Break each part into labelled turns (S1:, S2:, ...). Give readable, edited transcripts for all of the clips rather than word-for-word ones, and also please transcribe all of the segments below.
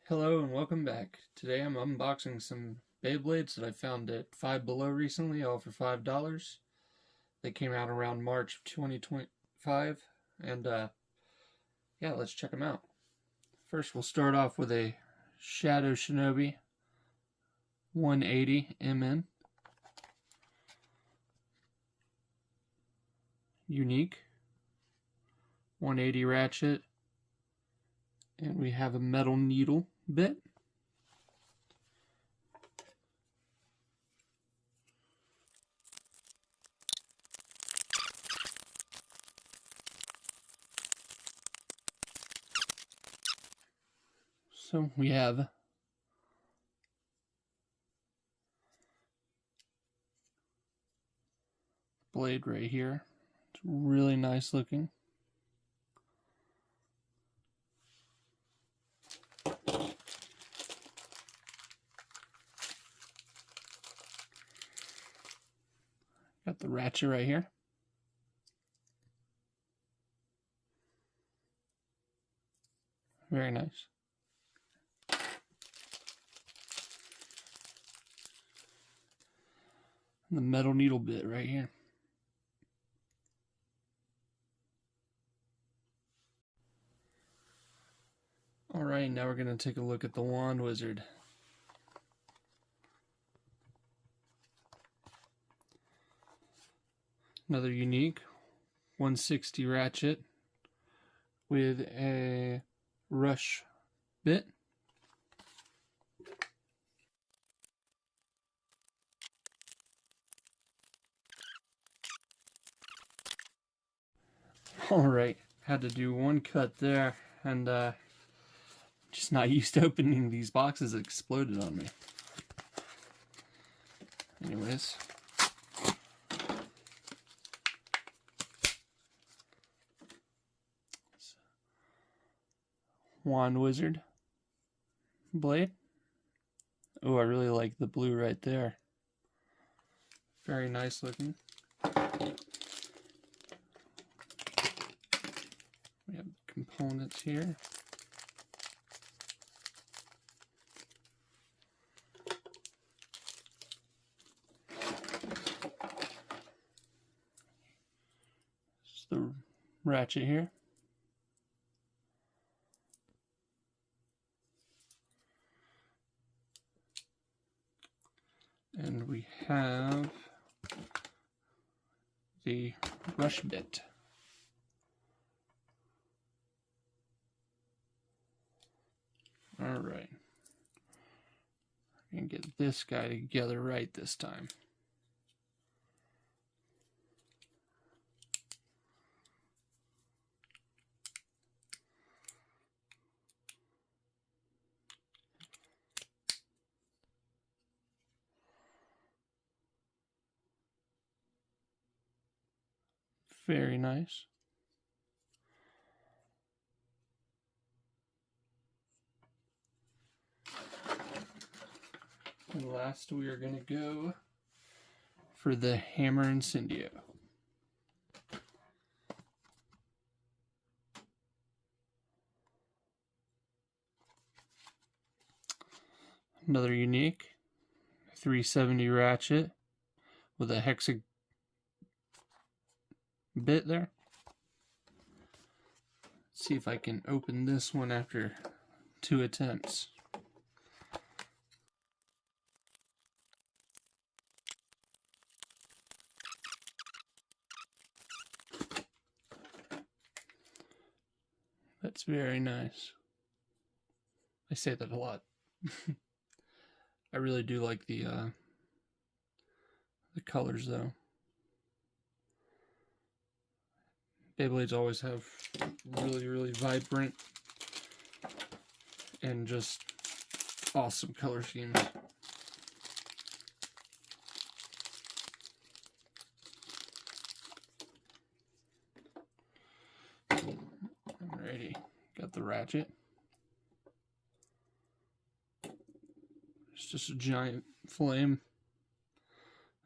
S1: Hello and welcome back. Today I'm unboxing some Beyblades that I found at Five Below recently, all for $5. They came out around March of 2025, and yeah, let's check them out. First we'll start off with a Shadow Shinobi 180 MN. Unique 180 ratchet, and we have a metal needle bit. So we have blade right here. It's really nice looking. Got the ratchet right here. Very nice. And the metal needle bit right here. Alright, now we're going to take a look at the Wand Wizard. Another unique 160 ratchet with a rush bit. Alright, had to do one cut there, and just not used to opening these boxes. It exploded on me. Anyways. Wand Wizard blade. Oh, I really like the blue right there. Very nice looking. We have components here. This is the ratchet here. And we have the rush bit. Alright. I'm going to get this guy together right this time. Very nice. And last we are going to go for the Hammer Incendio. Another unique 370 ratchet with a hexa bit there. Let's see if I can open this one after 2 attempts. That's very nice. I say that a lot. I really do like the colors though. Beyblades always have really vibrant and just awesome color schemes. Alrighty, got the ratchet. It's just a giant flame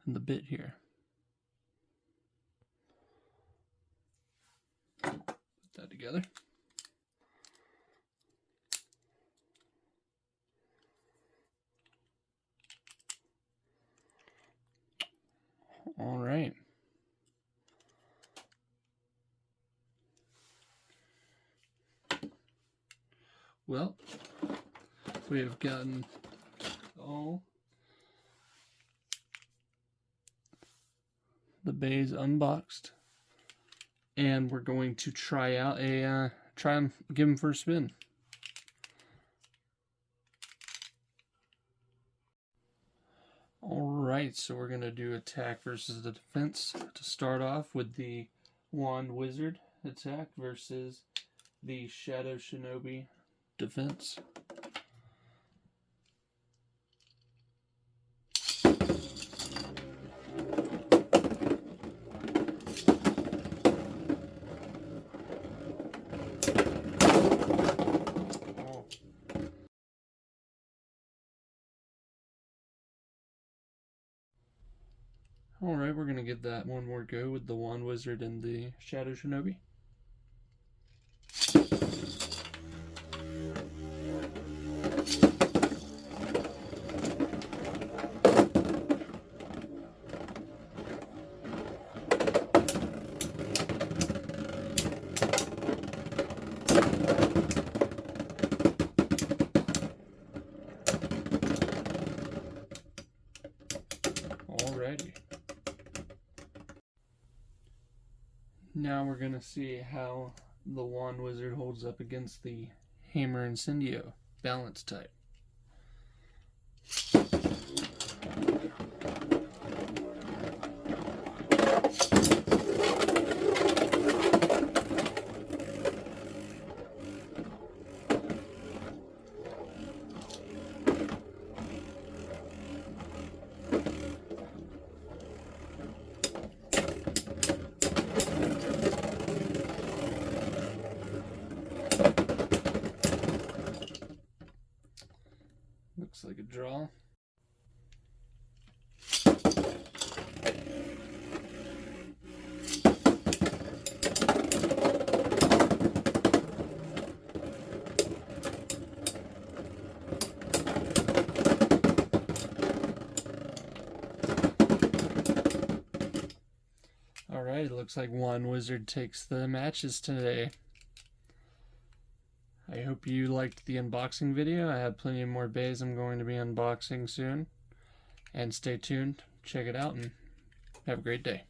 S1: and the bit here. Put that together. All right. Well, we have gotten all the bays unboxed, and we're going to try out try and give them for a spin. Alright, so we're going to do attack versus the defense to start off with the Wand Wizard attack versus the Shadow Shinobi defense. Alright, we're going to give that one more go with the Wand Wizard and the Shadow Shinobi. Alrighty. Now we're going to see how the Wand Wizard holds up against the Hammer Incendio balance type. Looks like a draw. Alright, it looks like Wand Wizard takes the matches today. I hope you liked the unboxing video. I have plenty of more bays I'm going to be unboxing soon. And stay tuned, check it out, and have a great day.